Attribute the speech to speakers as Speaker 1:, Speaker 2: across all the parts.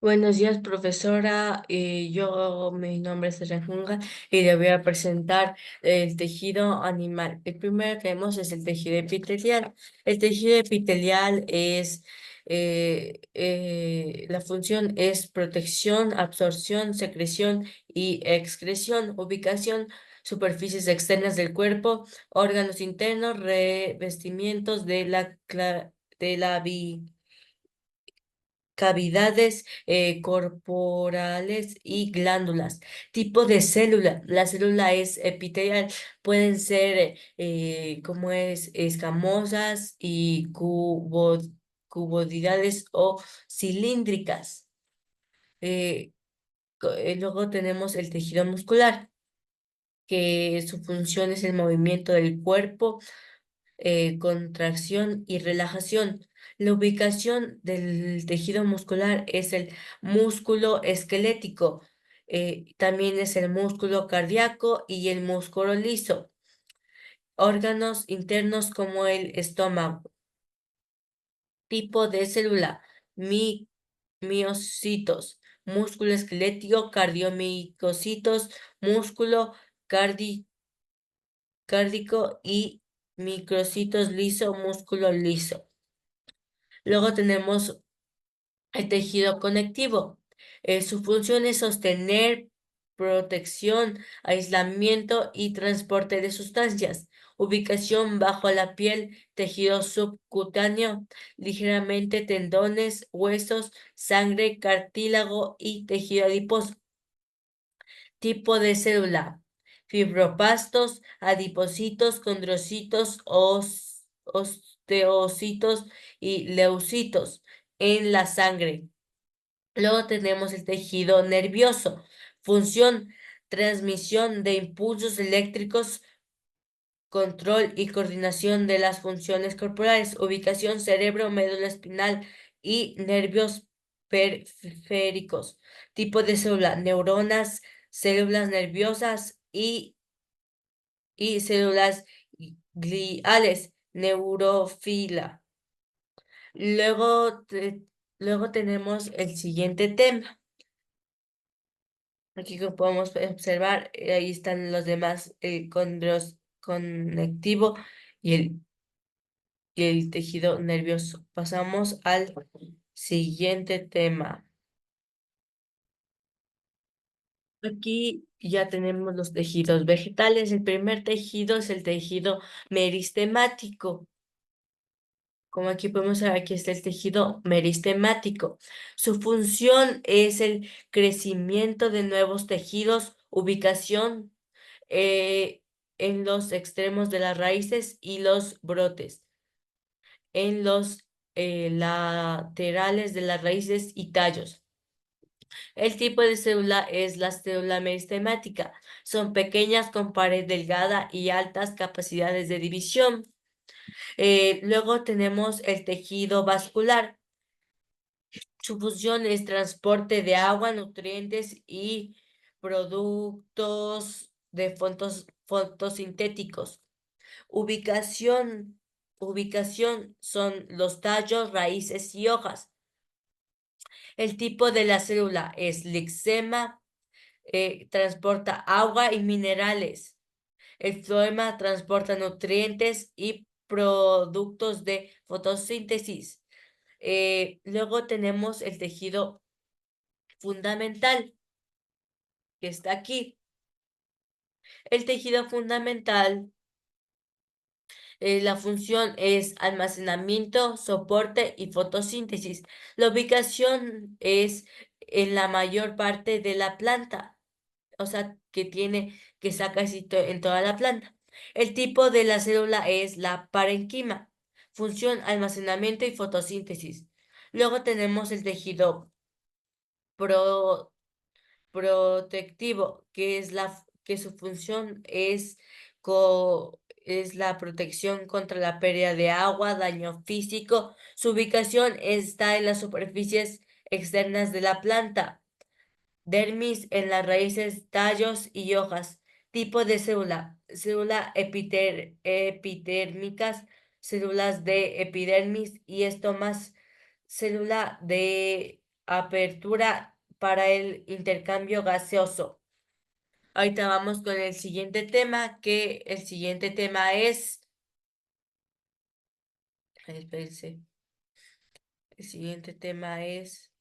Speaker 1: Buenos días, profesora. Mi nombre es Renjunga y le voy a presentar el tejido animal. El primero que vemos es el tejido epitelial. El tejido epitelial la función es protección, absorción, secreción y excreción, ubicación, superficies externas del cuerpo, órganos internos, revestimientos de la cavidades corporales y glándulas. Tipo de célula. La célula es epitelial. Pueden ser como es escamosas y cuboidales o cilíndricas. Luego tenemos el tejido muscular, que su función es el movimiento del cuerpo, contracción y relajación. La ubicación del tejido muscular es el músculo esquelético, también es el músculo cardíaco y el músculo liso. Órganos internos como el estómago. Tipo de célula, mi, miocitos, músculo esquelético, cardiomicocitos, músculo cardi- cárdico y microcitos liso, músculo liso. Luego tenemos el tejido conectivo. Su función es sostener, protección, aislamiento y transporte de sustancias. Ubicación bajo la piel, tejido subcutáneo, ligeramente tendones, huesos, sangre, cartílago y tejido adiposo. Tipo de célula: fibroblastos, adipocitos, condrocitos, osteocitos y leucitos en la sangre. Luego tenemos el tejido nervioso. Función: transmisión de impulsos eléctricos, control y coordinación de las funciones corporales. Ubicación: cerebro, médula espinal y nervios periféricos. Tipo de célula: neuronas, células nerviosas y células gliales, neurofila. Luego, luego tenemos el siguiente tema. Aquí como podemos observar, ahí están los demás, conectivo y el tejido nervioso. Pasamos al siguiente tema. Aquí ya tenemos los tejidos vegetales. El primer tejido es el tejido meristemático. Como aquí podemos ver, aquí está el tejido meristemático. Su función es el crecimiento de nuevos tejidos, ubicación eh, en los extremos de las raíces y los brotes, en los laterales de las raíces y tallos. El tipo de célula es la célula meristemática. Son pequeñas con pared delgada y altas capacidades de división. Luego tenemos el tejido vascular. Su función es transporte de agua, nutrientes y productos de fotosintéticos. Ubicación, ubicación son los tallos, raíces y hojas. El tipo de la célula es lixema, transporta agua y minerales. El floema transporta nutrientes y productos de fotosíntesis. Luego tenemos el tejido fundamental, que está aquí. El tejido fundamental, la función es almacenamiento, soporte y fotosíntesis. La ubicación es en la mayor parte de la planta, o sea, que está casi en toda la planta. El tipo de la célula es la parenquima. Función: almacenamiento y fotosíntesis. Luego tenemos el tejido pro- protectivo, que su función es la protección contra la pérdida de agua, daño físico. Su ubicación está en las superficies externas de la planta. Dermis en las raíces, tallos y hojas. Tipo de célula: célula epidérmicas, células de epidermis y estomas, célula de apertura para el intercambio gaseoso. Ahorita vamos con el siguiente tema, que el siguiente tema es, espérense, el siguiente tema es,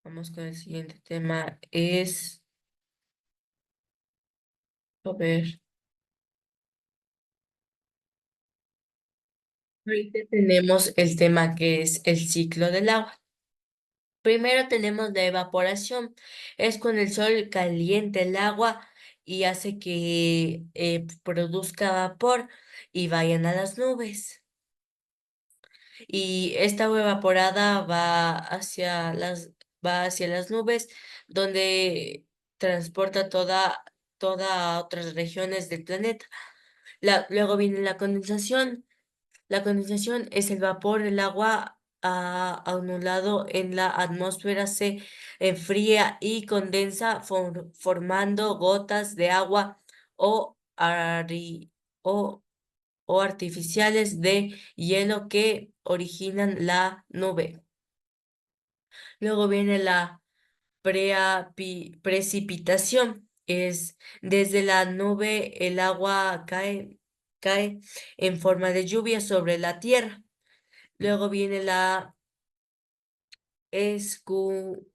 Speaker 1: vamos con el siguiente tema es, a ver, ahorita tenemos el tema que es el ciclo del agua. Primero tenemos la evaporación, es cuando el sol calienta el agua y hace que produzca vapor y vayan a las nubes. Y esta agua evaporada va hacia las nubes, donde transporta toda a otras regiones del planeta. Luego viene la condensación. La condensación es el vapor del agua anulado en la atmósfera, se enfría y condensa formando gotas de agua o, o artificiales de hielo que originan la nube. Luego viene la precipitación. Es desde la nube el agua cae en forma de lluvia sobre la tierra. Luego viene la escu-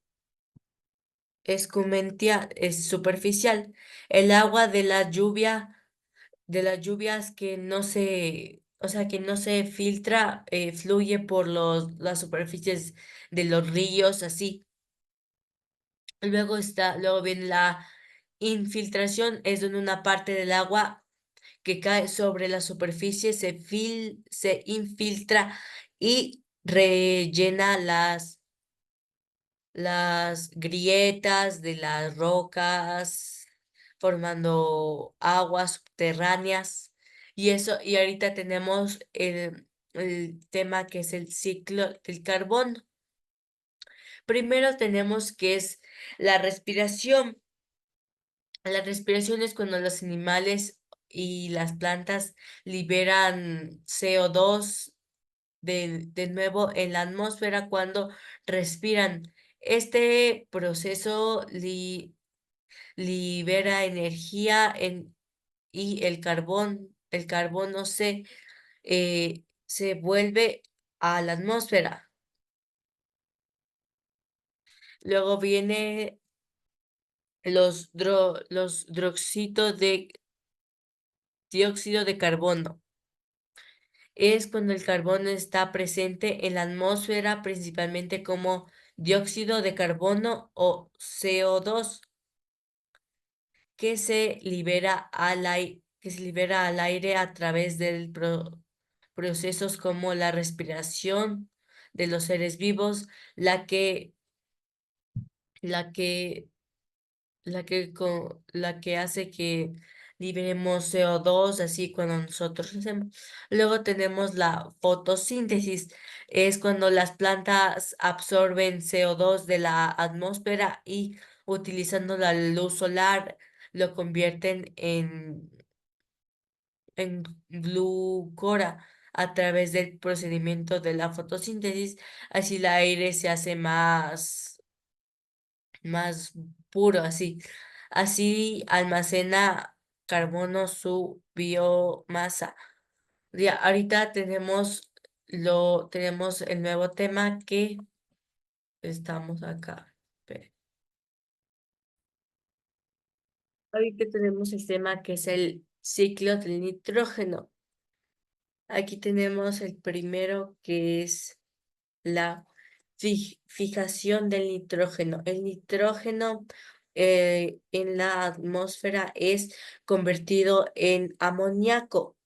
Speaker 1: escumentia es superficial. El agua de las lluvias que no se, o sea, que no se filtra, fluye por las superficies de los ríos, así. Luego viene la infiltración, es donde una parte del agua que cae sobre la superficie se infiltra y rellena las grietas de las rocas, formando aguas subterráneas. Y ahorita tenemos el tema que es el ciclo del carbono. Primero tenemos que es la respiración. La respiración es cuando los animales y las plantas liberan CO2 de nuevo en la atmósfera cuando respiran. Este proceso libera energía y el carbono se vuelve a la atmósfera. Luego viene los dióxidos de dióxido de carbono. Es cuando el carbono está presente en la atmósfera, principalmente como dióxido de carbono o CO2, que se libera al aire a través de procesos como la respiración de los seres vivos, la que, la que la que hace que liberemos CO2, así cuando nosotros hacemos. Luego tenemos la fotosíntesis, es cuando las plantas absorben CO2 de la atmósfera y utilizando la luz solar lo convierten en glucora a través del procedimiento de la fotosíntesis, así el aire se hace más puro, así. Así almacena carbono su biomasa. Ya, ahorita tenemos el nuevo tema que estamos acá. Espere. Ahorita tenemos el tema que es el ciclo del nitrógeno. Aquí tenemos el primero que es la fijación del nitrógeno. El nitrógeno en la atmósfera es convertido en amoníaco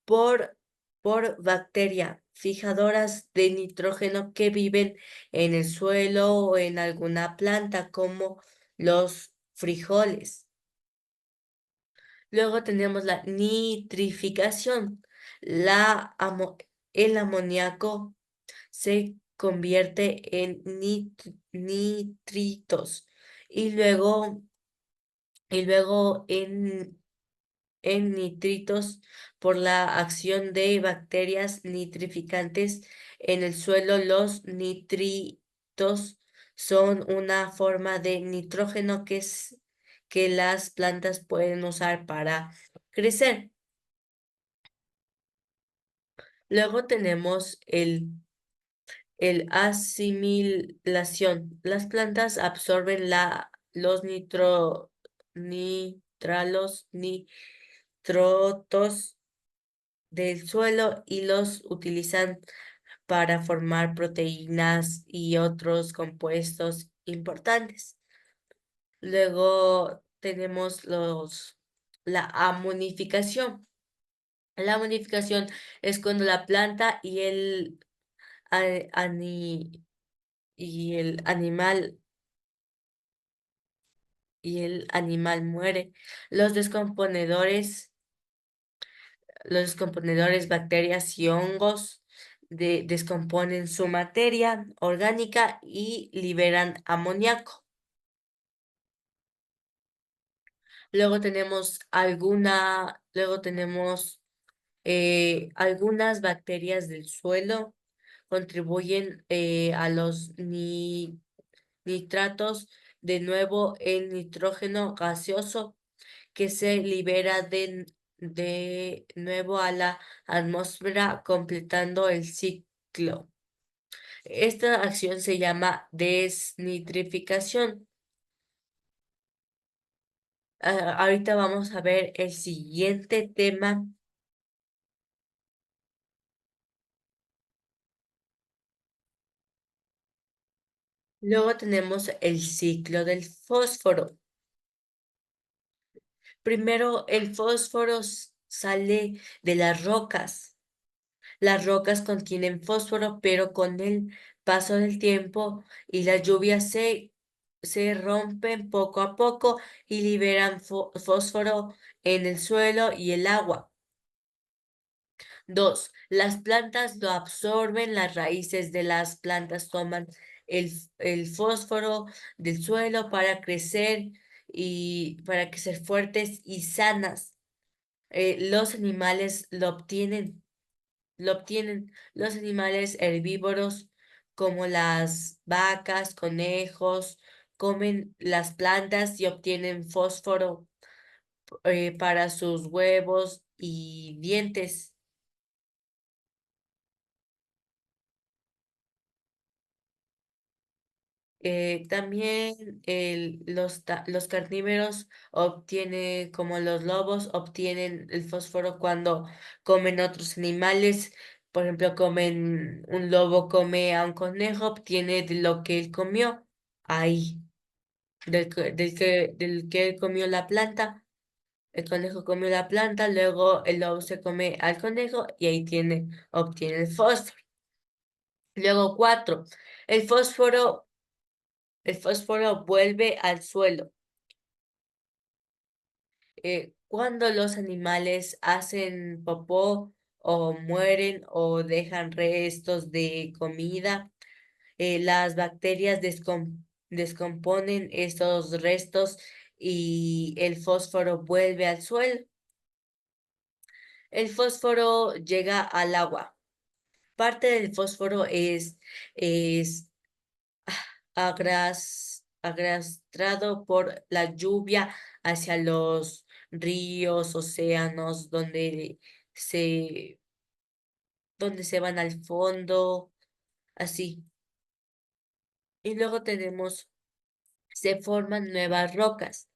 Speaker 1: por, por bacterias fijadoras de nitrógeno que viven en el suelo o en alguna planta como los frijoles. Luego tenemos la nitrificación. El amoníaco se convierte en nitritos y luego en nitritos por la acción de bacterias nitrificantes en el suelo. Los nitritos son una forma de nitrógeno que las plantas pueden usar para crecer. Luego tenemos el asimilación. Las plantas absorben los nitrotos del suelo y los utilizan para formar proteínas y otros compuestos importantes. Luego tenemos la amonificación. La amonificación es cuando la planta a- ani- y el animal el animal muere. Los descomponedores, los descomponedores, bacterias y hongos descomponen su materia orgánica y liberan amoníaco. Luego tenemos algunas bacterias del suelo contribuyen a los nitratos, de nuevo el nitrógeno gaseoso que se libera de nuevo a la atmósfera, completando el ciclo. Esta acción se llama desnitrificación. Ahorita vamos a ver el siguiente tema. Luego tenemos el ciclo del fósforo. Primero, el fósforo sale de las rocas. Las rocas contienen fósforo, pero con el paso del tiempo y las lluvias se rompen poco a poco y liberan fósforo en el suelo y el agua. Dos, las plantas lo absorben, las raíces de las plantas toman el fósforo del suelo para crecer y para crecer fuertes y sanas. Los animales lo obtienen los animales herbívoros como las vacas, conejos, comen las plantas y obtienen fósforo para sus huevos y dientes. También los carnívoros obtienen, como los lobos, obtienen el fósforo cuando comen otros animales. Por ejemplo, un lobo come a un conejo, obtiene de lo que él comió ahí, del que él comió la planta. El conejo comió la planta, luego el lobo se come al conejo y ahí obtiene el fósforo. Luego cuatro, el fósforo El fósforo vuelve al suelo. Cuando los animales hacen popó o mueren o dejan restos de comida, las bacterias descomponen estos restos y el fósforo vuelve al suelo. El fósforo llega al agua. Parte del fósforo es arrastrado por la lluvia hacia los ríos, océanos, se, donde se van al fondo, así. Y luego se forman nuevas rocas.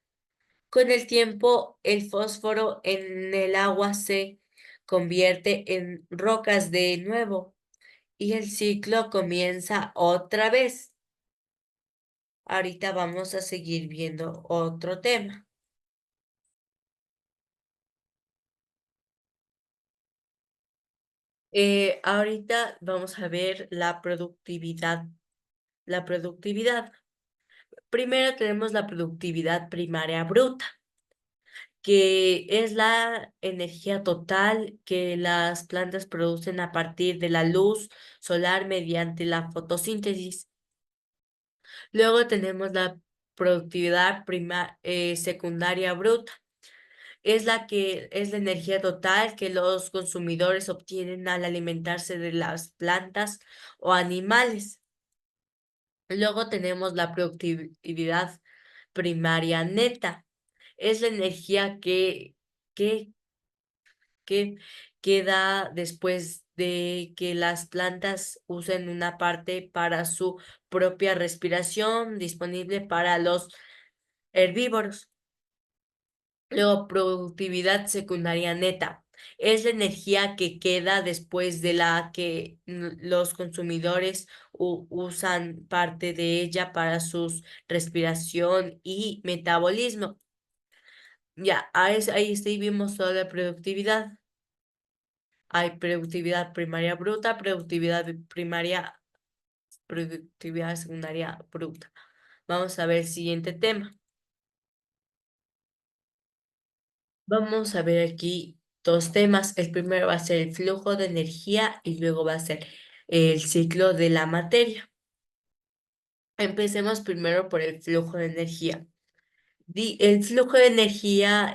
Speaker 1: Con el tiempo, el fósforo en el agua se convierte en rocas de nuevo y el ciclo comienza otra vez. Ahorita vamos a seguir viendo otro tema. Ahorita vamos a ver la productividad. La productividad. Primero tenemos la productividad primaria bruta, que es la energía total que las plantas producen a partir de la luz solar mediante la fotosíntesis. Luego tenemos la productividad secundaria bruta. es la energía total que los consumidores obtienen al alimentarse de las plantas o animales. Luego tenemos la productividad primaria neta. Es la energía que, que queda después de que las plantas usen una parte para su propia respiración, disponible para los herbívoros. Luego, productividad secundaria neta. Es la energía que queda después de la que los consumidores usan parte de ella para su respiración y metabolismo. Ya, ahí sí vimos toda la productividad. Hay productividad primaria bruta, productividad secundaria bruta. Vamos a ver el siguiente tema. Vamos a ver aquí dos temas. El primero va a ser el flujo de energía y luego va a ser el ciclo de la materia. Empecemos primero por el flujo de energía. El flujo de energía,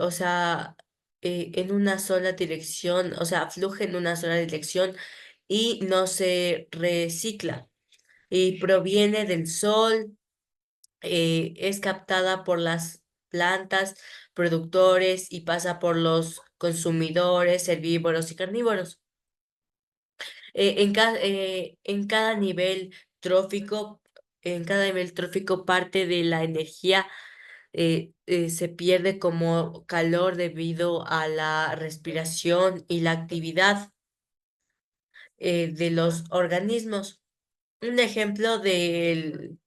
Speaker 1: o sea, en una sola dirección, o sea, fluye en una sola dirección y no se recicla. Y proviene del sol, es captada por las plantas, productores y pasa por los consumidores, herbívoros y carnívoros. En cada nivel trófico, en cada nivel trófico parte de la energía se pierde como calor debido a la respiración y la actividad de los organismos. Un ejemplo del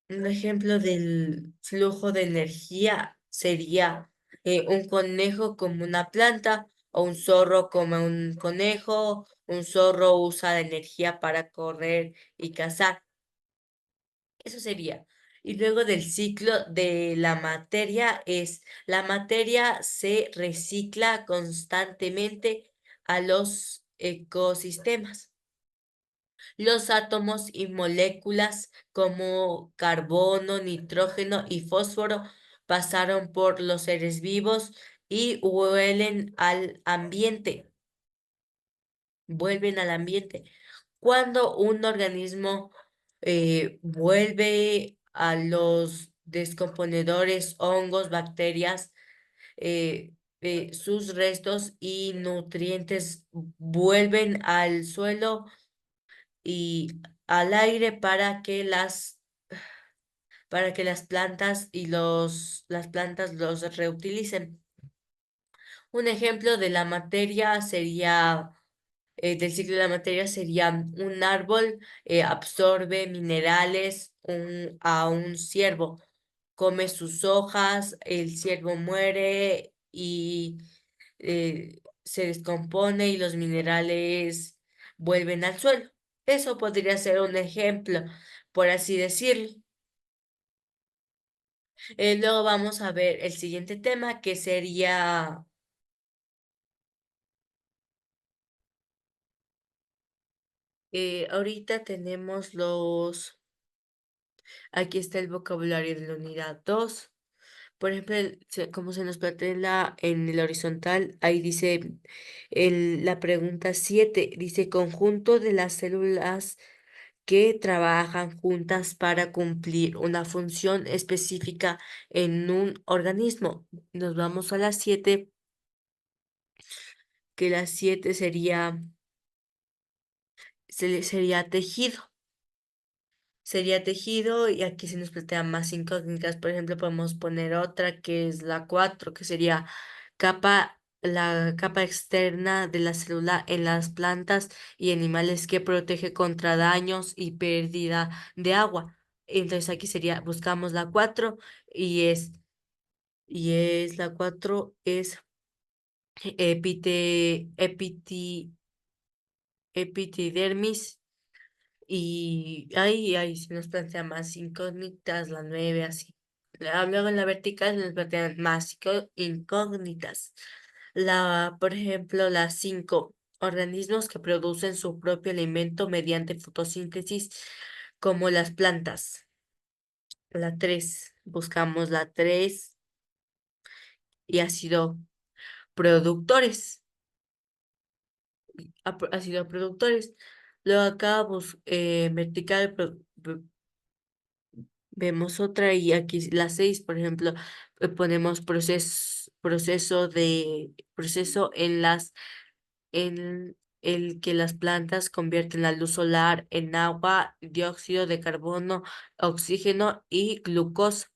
Speaker 1: Un ejemplo del flujo de energía sería un conejo como una planta o un zorro como un conejo. Un zorro usa la energía para correr y cazar. Eso sería. Y luego del ciclo de la materia la materia se recicla constantemente a los ecosistemas. Los átomos y moléculas como carbono, nitrógeno y fósforo pasaron por los seres vivos y vuelven al ambiente. Cuando un organismo vuelve a los descomponedores, hongos, bacterias, sus restos y nutrientes vuelven al suelo y al aire para que las plantas las plantas los reutilicen. Un ejemplo de la materia sería, del ciclo de la materia sería un árbol absorbe minerales a un ciervo, come sus hojas, el ciervo muere y se descompone y los minerales vuelven al suelo. Eso podría ser un ejemplo, por así decirlo. Luego vamos a ver el siguiente tema, que sería, ahorita tenemos aquí está el vocabulario de la unidad 2. Por ejemplo, como se nos plantea en el horizontal, ahí dice la pregunta 7 dice conjunto de las células que trabajan juntas para cumplir una función específica en un organismo. Nos vamos a las 7, que las 7 sería tejido. Sería tejido y aquí se nos plantean más incógnitas. Por ejemplo, podemos poner otra que es la 4 que sería la capa externa de la célula en las plantas y animales que protege contra daños y pérdida de agua. Entonces aquí sería, buscamos la 4 y la 4 es epitidermis. Y ahí se nos plantea más incógnitas, la 9 así. Luego en la vertical se nos plantean más incógnitas. Por ejemplo, la 5 organismos que producen su propio alimento mediante fotosíntesis, como las plantas. La 3. Buscamos la 3 y ha sido productores. Ha sido productores. Luego acá vertical vemos otra y aquí la 6, por ejemplo, ponemos proceso en el que las plantas convierten la luz solar en agua, dióxido de carbono, oxígeno y glucosa.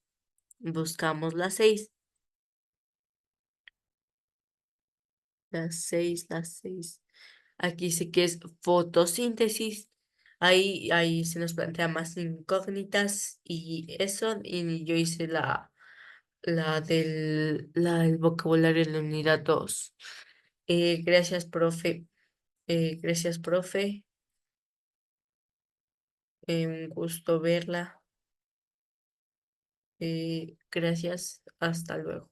Speaker 1: Buscamos la 6. La 6. Aquí sí que es fotosíntesis. Ahí se nos plantea más incógnitas y eso, y yo hice el vocabulario en la unidad 2. Gracias, profe. Gracias, profe. Un gusto verla. Gracias. Hasta luego.